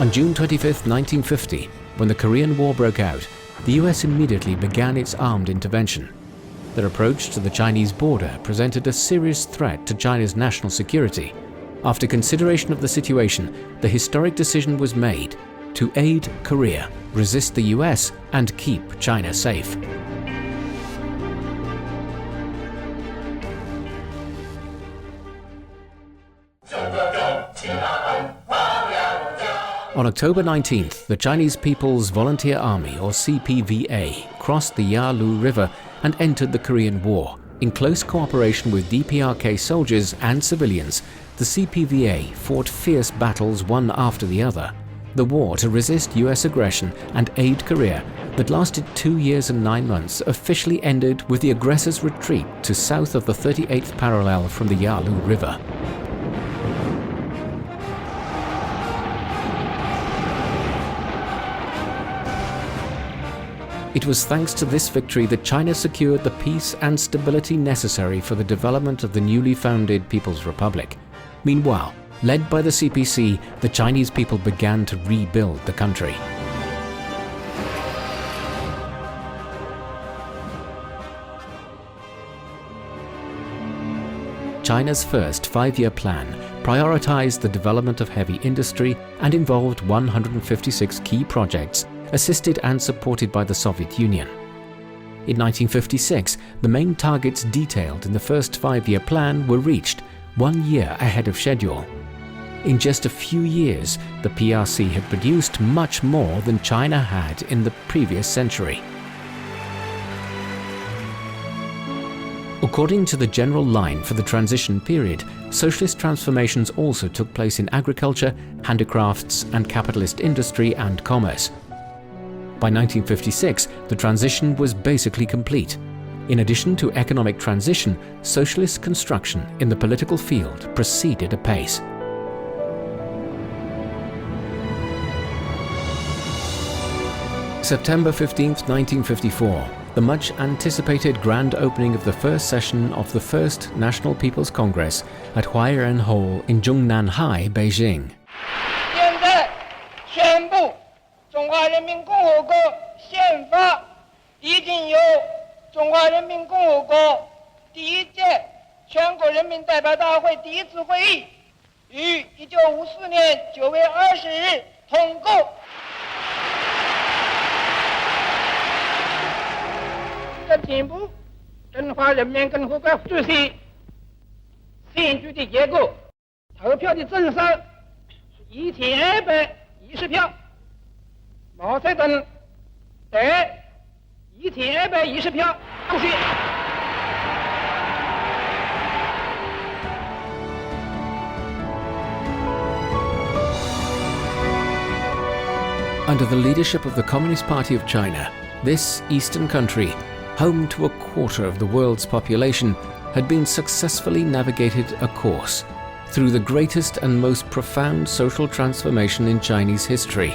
On June 25, 1950, when the Korean War broke out, the US immediately began its armed intervention. Their approach to the Chinese border presented a serious threat to China's national security. After consideration of the situation, the historic decision was made to aid Korea, resist the US, and keep China safe. On October 19th, the Chinese People's Volunteer Army, or CPVA, crossed the Yalu River and entered the Korean War. In close cooperation with DPRK soldiers and civilians, the CPVA fought fierce battles one after the other. The war to resist US aggression and aid Korea, that lasted 2 years and 9 months, officially ended with the aggressors' retreat to south of the 38th parallel from the Yalu River. It was thanks to this victory that China secured the peace and stability necessary for the development of the newly founded People's Republic. Meanwhile, led by the CPC, the Chinese people began to rebuild the country. China's first 5-year plan prioritized the development of heavy industry and involved 156 key projects, assisted and supported by the Soviet Union. In 1956, the main targets detailed in the first 5-year plan were reached, 1 year ahead of schedule. In just a few years, the PRC had produced much more than China had in the previous century. According to the general line for the transition period, socialist transformations also took place in agriculture, handicrafts, and capitalist industry and commerce. By 1956, the transition was basically complete. In addition to economic transition, socialist construction in the political field proceeded apace. September 15, 1954, the much-anticipated grand opening of the first session of the First National People's Congress at Huairen Hall in Zhongnanhai, Beijing. 现在宣布，中华人民共和国宪法已经由中华人民共和国第一届全国人民代表大会第一次会议于1954年9月20日通过。 进步中华人民共和国主席选举的结果，投票的总数是1210票，毛泽东得1210票当选。 Under the leadership of the Communist Party of China, this eastern country, home to a quarter of the world's population, had been successfully navigated a course through the greatest and most profound social transformation in Chinese history.